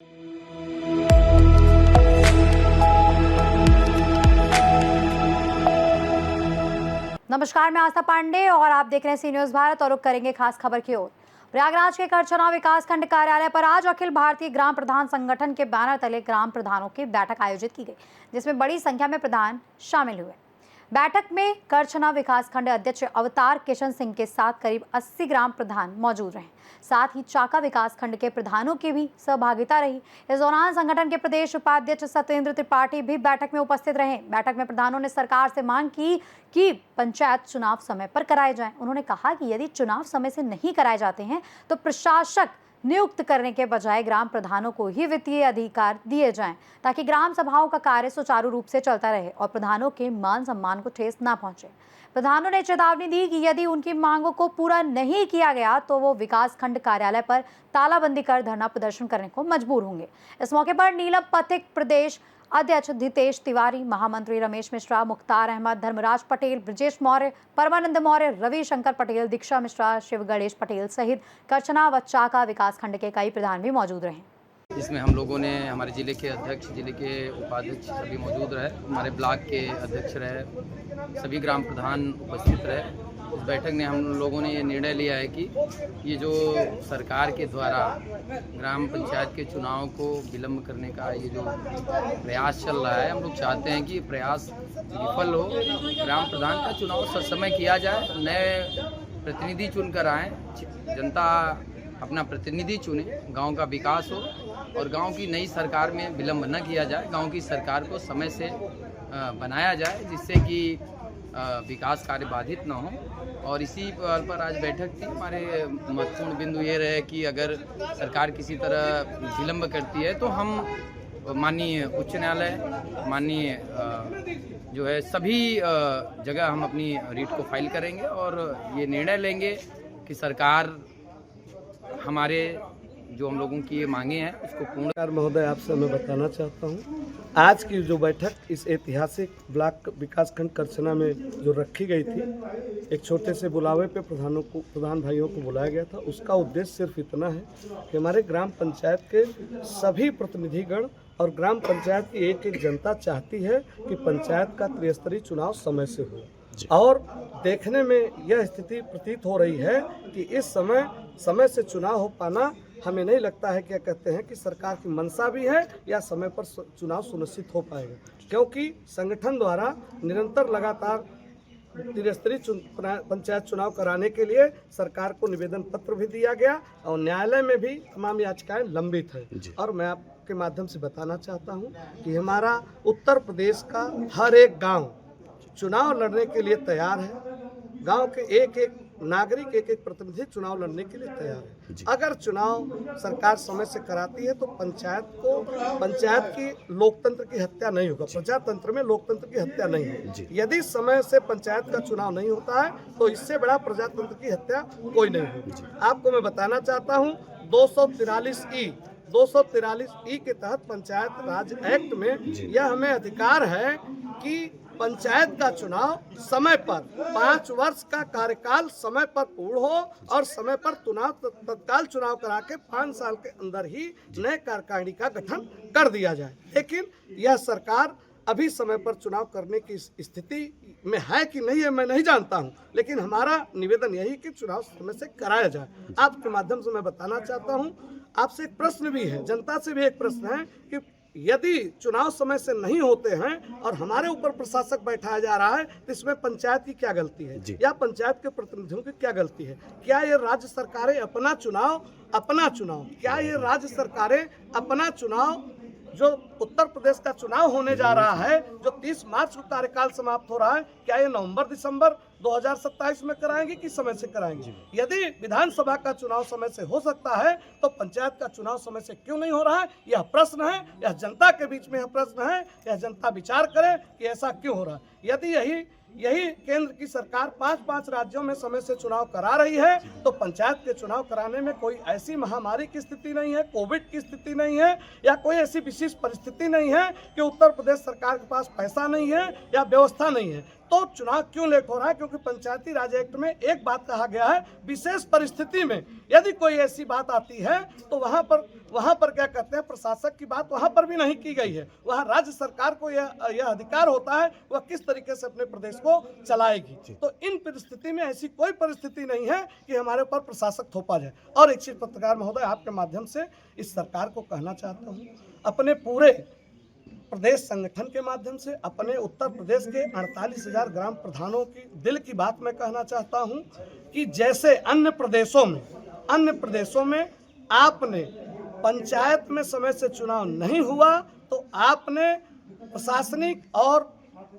नमस्कार, मैं आस्था पांडे और आप देख रहे हैं सी न्यूज भारत और रुक करेंगे खास खबर की ओर। प्रयागराज के करछना विकास खंड कार्यालय पर आज अखिल भारतीय ग्राम प्रधान संगठन के बैनर तले ग्राम प्रधानों की बैठक आयोजित की गई, जिसमें बड़ी संख्या में प्रधान शामिल हुए। बैठक में करछना विकास खंड अध्यक्ष अवतार किशन सिंह के साथ करीब 80 ग्राम प्रधान मौजूद रहे। साथ ही चाका विकास खंड के प्रधानों की भी सहभागिता रही। इस दौरान संगठन के प्रदेश उपाध्यक्ष सत्येंद्र त्रिपाठी भी बैठक में उपस्थित रहे। बैठक में प्रधानों ने सरकार से मांग की कि पंचायत चुनाव समय पर कराए जाएं। उन्होंने कहा कि यदि चुनाव समय से नहीं कराए जाते हैं तो प्रशासक नियुक्त करने के बजाय ग्राम प्रधानों को ही वित्तीय अधिकार दिए जाएं, ताकि ग्राम सभाओं का कार्य सुचारू रूप से चलता रहे और प्रधानों के मान सम्मान को ठेस न पहुंचे। प्रधानों ने चेतावनी दी कि यदि उनकी मांगों को पूरा नहीं किया गया तो वो विकास खंड कार्यालय पर तालाबंदी कर धरना प्रदर्शन करने को मजबूर होंगे। इस मौके पर नीलम पथिक प्रदेश अध्यक्ष धितेश तिवारी, महामंत्री रमेश मिश्रा, मुख्तार अहमद, धर्मराज पटेल, ब्रजेश मौर्य, परमानंद मौर्य, रवि शंकर पटेल, दीक्षा मिश्रा, शिव गणेश पटेल सहित करछना व चाका विकास खंड के कई प्रधान भी मौजूद रहे। इसमें हम लोगों ने हमारे जिले के अध्यक्ष, जिले के उपाध्यक्ष सभी मौजूद रहे, हमारे ब्लॉक के अध्यक्ष रहे, सभी ग्राम प्रधान उपस्थित रहे। इस बैठक में हम लोगों ने ये निर्णय लिया है कि ये जो सरकार के द्वारा ग्राम पंचायत के चुनाव को विलम्ब करने का ये जो प्रयास चल रहा है, हम लोग चाहते हैं कि प्रयास विफल हो, ग्राम प्रधान का चुनाव ससमय किया जाए, नए प्रतिनिधि चुनकर आएँ, जनता अपना प्रतिनिधि चुने, गांव का विकास हो और गांव की नई सरकार में विलम्ब न किया जाए, गांव की सरकार को समय से बनाया जाए जिससे कि विकास कार्य बाधित न हो। और इसी पर आज बैठक थी। हमारे महत्वपूर्ण बिंदु ये रहे कि अगर सरकार किसी तरह विलम्ब करती है तो हम माननीय उच्च न्यायालय, माननीय जो है सभी जगह हम अपनी रीट को फाइल करेंगे और ये निर्णय लेंगे कि सरकार हमारे जो हम लोगों की ये मांगे हैं उसको पूर्ण। महोदय, आपसे मैं बताना चाहता हूँ, आज की जो बैठक इस ऐतिहासिक ब्लॉक विकास खंड करछना में जो रखी गई थी, एक छोटे से बुलावे पे प्रधान भाइयों को बुलाया गया था। उसका उद्देश्य सिर्फ इतना है कि हमारे ग्राम पंचायत के सभी प्रतिनिधिगण और ग्राम पंचायत की एक जनता चाहती है कि पंचायत का त्रिस्तरीय चुनाव समय से हो। और देखने में यह स्थिति प्रतीत हो रही है कि इस समय से चुनाव हो पाना, हमें नहीं लगता है, क्या कहते हैं कि सरकार की मंशा भी है या समय पर चुनाव सुनिश्चित हो पाएगा, क्योंकि संगठन द्वारा निरंतर लगातार त्रिस्तरीय पंचायत चुनाव कराने के लिए सरकार को निवेदन पत्र भी दिया गया और न्यायालय में भी तमाम याचिकाएं लंबित है। और मैं आपके माध्यम से बताना चाहता हूं कि हमारा उत्तर प्रदेश का हर एक गांव चुनाव लड़ने के लिए तैयार है। गांव के एक एक नागरिक, एक एक प्रतिनिधि चुनाव लड़ने के लिए तैयार है। अगर चुनाव सरकार समय से कराती है तो पंचायत की लोकतंत्र की हत्या नहीं होगा, प्रजातंत्र में लोकतंत्र की हत्या नहीं है। यदि समय से पंचायत का चुनाव नहीं होता है तो इससे बड़ा प्रजातंत्र की हत्या कोई नहीं होगी। आपको मैं बताना चाहता हूँ, 243E के तहत पंचायत राज एक्ट में यह हमें अधिकार है कि पंचायत का चुनाव समय पर 5 वर्ष का कार्यकाल समय पर पूर्ण हो और समय पर तत्काल चुनाव करा के 5 साल के अंदर ही नए कार्यकारिणी का गठन कर दिया जाए। लेकिन यह सरकार अभी समय पर चुनाव करने की स्थिति में है कि नहीं है मैं नहीं जानता हूं, लेकिन हमारा निवेदन यही कि चुनाव समय से कराया जाए। आपके माध्यम से मैं बताना चाहता हूं, आपसे एक प्रश्न भी है, जनता से भी एक प्रश्न है कि यदि चुनाव समय से नहीं होते हैं और हमारे ऊपर प्रशासक बैठाया जा रहा है तो इसमें पंचायत की क्या गलती है या पंचायत के प्रतिनिधियों की क्या गलती है? क्या ये राज्य सरकारें अपना चुनाव क्या ये राज्य सरकारें अपना चुनाव जो उत्तर प्रदेश का चुनाव होने जा रहा है, जो 30 मार्च को कार्यकाल समाप्त हो रहा है, क्या ये नवंबर-दिसंबर 2027 में कराएंगे कि समय से कराएंगे? यदि विधानसभा का चुनाव समय से हो सकता है तो पंचायत का चुनाव समय से क्यों नहीं हो रहा है? यह प्रश्न है, यह जनता के बीच में यह प्रश्न है, यह जनता विचार करे कि ऐसा क्यों हो रहा है। यदि यही केंद्र की सरकार 5 राज्यों में समय से चुनाव करा रही है तो पंचायत के चुनाव कराने में कोई ऐसी महामारी की स्थिति नहीं है, कोविड की स्थिति नहीं है या कोई ऐसी विशेष परिस्थिति नहीं है कि उत्तर प्रदेश सरकार के पास पैसा नहीं है या व्यवस्था नहीं है। तो चुनाव क्यों लेट हो रहा है? क्योंकि पंचायती राज एक्ट में एक बात कहा गया है, विशेष परिस्थिति में यदि कोई ऐसी बात आती है तो वहां पर क्या कहते हैं, प्रशासक की बात वहां पर भी नहीं की गई है। वहां राज्य सरकार को यह अधिकार होता है वह किस तरीके से अपने प्रदेश को चलाएगी। तो इन परिस्थिति में ऐसी कोई परिस्थिति नहीं है कि हमारे ऊपर प्रशासक थोपा जाए। और एक चीज पत्रकार महोदय, आपके माध्यम से इस सरकार को कहना चाहता हूँ, अपने पूरे प्रदेश संगठन के माध्यम से, अपने उत्तर प्रदेश के 48,000 ग्राम प्रधानों की दिल की बात मैं कहना चाहता हूं कि जैसे अन्य प्रदेशों में आपने पंचायत में समय से चुनाव नहीं हुआ तो आपने प्रशासनिक और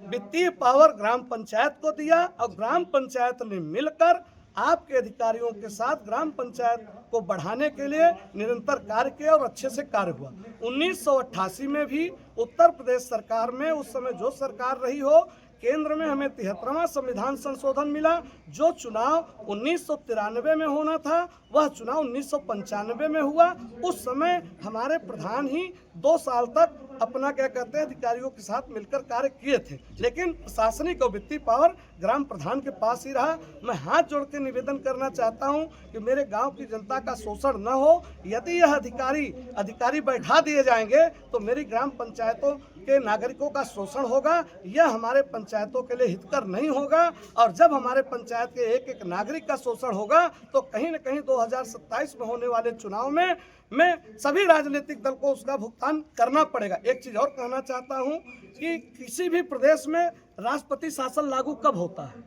वित्तीय पावर ग्राम पंचायत को दिया और ग्राम पंचायत ने मिलकर आपके अधिकारियों के साथ ग्राम पंचायत को बढ़ाने के लिए निरंतर कार्य किया और अच्छे से कार्य हुआ। 1988 में भी उत्तर प्रदेश सरकार में, उस समय जो सरकार रही हो, केंद्र में हमें 73वां संविधान संशोधन मिला। जो चुनाव 1993 में होना था वह चुनाव 1995 में हुआ। उस समय हमारे प्रधान ही 2 साल तक अपना क्या कहते हैं अधिकारियों के साथ मिलकर कार्य किए थे, लेकिन प्रशासनिक और वित्तीय पावर ग्राम प्रधान के पास ही रहा। मैं हाथ जोड़ के निवेदन करना चाहता हूं कि मेरे गांव की जनता का शोषण न हो। यदि यह अधिकारी बैठा दिए जाएंगे तो मेरी ग्राम पंचायतों के नागरिकों का शोषण होगा। यह हमारे पंचायतों के लिए हितकर नहीं होगा। और जब हमारे पंचायत के एक एक नागरिक का शोषण होगा तो कहीं न कहीं 2027 में होने वाले चुनाव में सभी राजनीतिक दल को उसका भुगतान करना पड़ेगा। एक चीज और कहना चाहता हूं कि किसी भी प्रदेश में राष्ट्रपति शासन लागू कब होता है,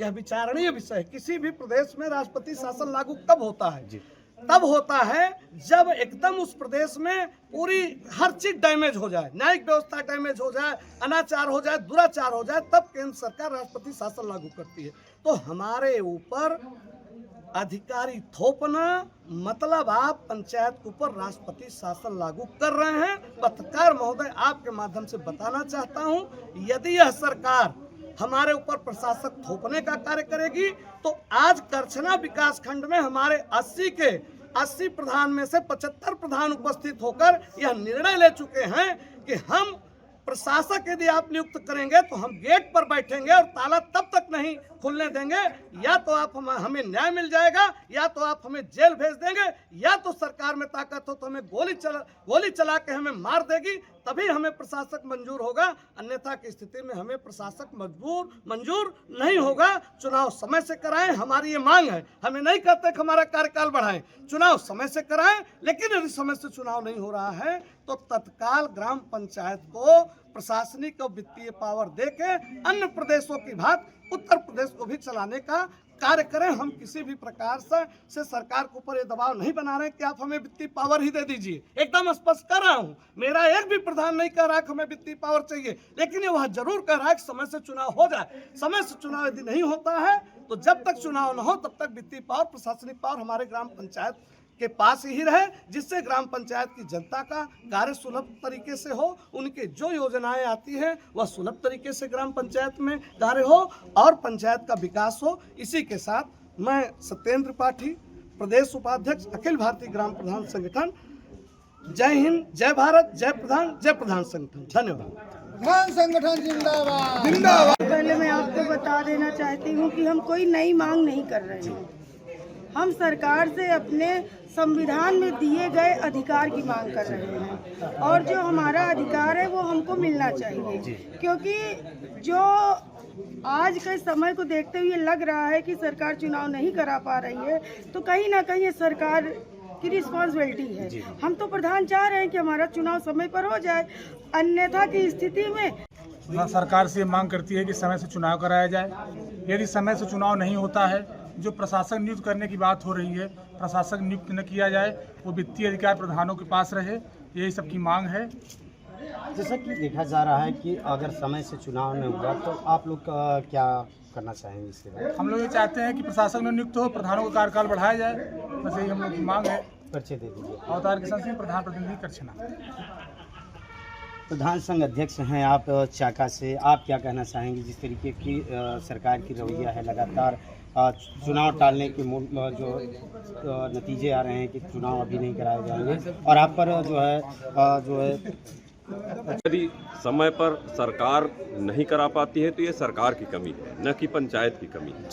यह विचारणीय विषय है। किसी भी प्रदेश में राष्ट्रपति शासन लागू कब होता है? तब होता है जब एकदम उस प्रदेश में पूरी हर चीज डैमेज हो जाए, न्यायिक व्यवस्था डैमेज हो जाए, अनाचार हो जाए, दुराचार हो जाए, तब केंद्र सरकार राष्ट्रपति शासन लागू करती है। तो हमारे ऊपर अधिकारी थोपना मतलब आप पंचायत के ऊपर राष्ट्रपति शासन लागू कर रहे हैं। पत्रकार महोदय, आपके माध्यम से बताना चाहता हूं, यदि यह सरकार हमारे ऊपर प्रशासक थोपने का कार्य करेगी तो आज करछना विकास खंड में हमारे 80 प्रधान में से 75 प्रधान उपस्थित होकर यह निर्णय ले चुके हैं कि हम प्रशासक यदि आप नियुक्त करेंगे तो हम गेट पर बैठेंगे और ताला तब तक नहीं खुलने देंगे। या तो आप हमें न्याय मिल जाएगा, या तो आप हमें जेल भेज देंगे, या तो सरकार में ताकत हो तो हमें गोली चला के हमें मार देगी, तभी हमें प्रशासक मंजूर होगा। अन्यथा की स्थिति में हमें प्रशासक मंजूर नहीं होगा। चुनाव समय से कराएं, हमारी ये मांग है। हमें नहीं कहते कि हमारा कार्यकाल बढ़ाएं, चुनाव समय से कराएं। लेकिन यदि समय से चुनाव नहीं हो रहा है तो तत्काल ग्राम पंचायत को प्रशासनिक और वित्तीय पावर देके अन्य प्रदेशों की भांति उत्तर प्रदेश को भी चलाने का कार्य करें। हम किसी भी प्रकार से सरकार के ऊपर ये दबाव नहीं बना रहे कि आप हमें वित्तीय पावर ही दे दीजिए। एकदम स्पष्ट कर रहा हूं, मेरा एक भी प्रधान नहीं कह रहा कि हमें वित्तीय पावर चाहिए, लेकिन ये वह जरूर कह रहा है कि समय से चुनाव हो जाए। समय से चुनाव यदि नहीं होता है तो जब तक चुनाव न हो तब तक वित्तीय पावर, प्रशासनिक पावर हमारे ग्राम पंचायत के पास ही रहे, जिससे ग्राम पंचायत की जनता का कार्य सुलभ तरीके से हो, उनके जो योजनाएं आती हैं वह सुलभ तरीके से ग्राम पंचायत में कार्य हो और पंचायत का विकास हो। इसी के साथ मैं सत्येंद्र त्रिपाठी, प्रदेश उपाध्यक्ष, अखिल भारतीय ग्राम प्रधान संगठन। जय हिंद, जय भारत, जय प्रधान संगठन। धन्यवाद। प्रधान संगठन जिंदाबाद जिंदाबाद। पहले मैं आपको बता देना चाहती हूँ कि हम कोई नई मांग नहीं कर रहे हैं। हम सरकार से अपने संविधान में दिए गए अधिकार की मांग कर रहे हैं और जो हमारा अधिकार है वो हमको मिलना चाहिए, क्योंकि जो आज के समय को देखते हुए लग रहा है कि सरकार चुनाव नहीं करा पा रही है, तो कहीं ना कहीं ये सरकार की रिस्पॉन्सिबिलिटी है। हम तो प्रधान चाह रहे हैं कि हमारा चुनाव समय पर हो जाए, अन्यथा की स्थिति में सरकार से मांग करती है कि समय से चुनाव कराया जाए। यदि समय से चुनाव नहीं होता है, जो प्रशासक नियुक्त करने की बात हो रही है, प्रशासक नियुक्त न किया जाए, वो वित्तीय अधिकार प्रधानों के पास रहे, यही सबकी मांग है। जैसा कि देखा जा रहा है कि अगर समय से चुनाव नहीं होगा तो आप लोग क्या करना चाहेंगे इसके बाद? हम लोग ये चाहते हैं कि प्रशासक में नियुक्त हो, प्रधानों का कार्यकाल बढ़ाया जाए, बस यही हम लोग की मांग है। परिचय दे दीजिए। अवतार किसान सिंह, प्रधान प्रतिनिधि करछना। प्रधान संघ अध्यक्ष हैं आप चाका से, आप क्या कहना चाहेंगे जिस तरीके की सरकार की रवैया है, लगातार चुनाव टालने के जो नतीजे आ रहे हैं कि चुनाव अभी नहीं कराए जाएंगे और आप पर जो है यदि समय पर सरकार नहीं करा पाती है तो ये सरकार की कमी है, न कि पंचायत की कमी है।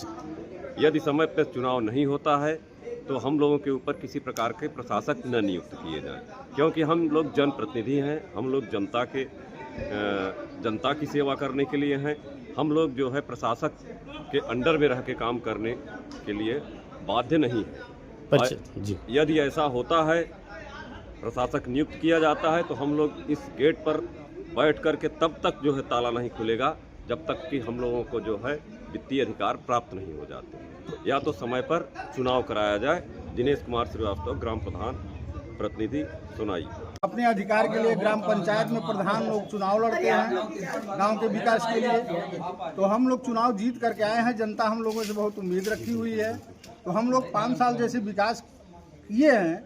यदि समय पर चुनाव नहीं होता है तो हम लोगों के ऊपर किसी प्रकार के प्रशासक न नियुक्त किए जाएं, क्योंकि हम लोग जनप्रतिनिधि हैं, हम लोग जनता की सेवा करने के लिए हैं। हम लोग जो है प्रशासक के अंडर में रह के काम करने के लिए बाध्य नहीं है। जी यदि ऐसा होता है, प्रशासक नियुक्त किया जाता है, तो हम लोग इस गेट पर बैठ कर के तब तक जो है ताला नहीं खुलेगा जब तक कि हम लोगों को जो है वित्तीय अधिकार प्राप्त नहीं हो जाते। या तो समय पर चुनाव कराया जाए। दिनेश कुमार श्रीवास्तव, ग्राम प्रधान प्रतिनिधि सुनाई। अपने अधिकार के लिए ग्राम पंचायत में प्रधान लोग चुनाव लड़ते हैं गांव के विकास के लिए, तो हम लोग चुनाव जीत करके आए हैं। जनता हम लोगों से बहुत उम्मीद रखी हुई है, तो हम लोग 5 साल जैसे विकास किए हैं,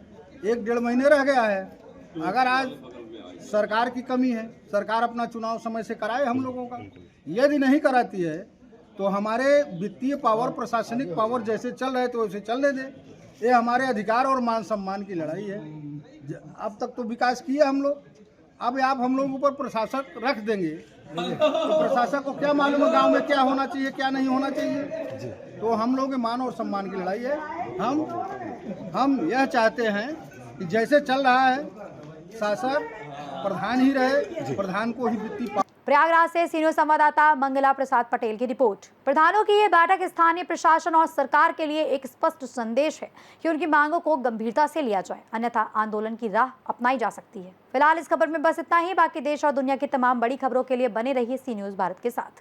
1-1.5 महीने रह गया है। अगर आज सरकार की कमी है, सरकार अपना चुनाव समय से कराए हम लोगों का। यदि नहीं कराती है तो हमारे वित्तीय पावर, प्रशासनिक पावर जैसे चल रहे तो वैसे चलने दे। ये हमारे अधिकार और मान सम्मान की लड़ाई है। अब तक तो विकास किया हम लोग, अब आप हम लोगों पर प्रशासक रख देंगे तो प्रशासक को क्या मालूम है गांव में क्या होना चाहिए, क्या नहीं होना चाहिए। तो हम लोग के मान और सम्मान की लड़ाई है। हम यह चाहते हैं कि जैसे चल रहा है शासक प्रधान ही रहे, प्रधान को ही वित्तीय। प्रयागराज से सीनियर संवाददाता मंगला प्रसाद पटेल की रिपोर्ट। प्रधानों की ये बैठक स्थानीय प्रशासन और सरकार के लिए एक स्पष्ट संदेश है कि उनकी मांगों को गंभीरता से लिया जाए, अन्यथा आंदोलन की राह अपनाई जा सकती है। फिलहाल इस खबर में बस इतना ही। बाकी देश और दुनिया की तमाम बड़ी खबरों के लिए बने रहिए सी न्यूज़ भारत के साथ।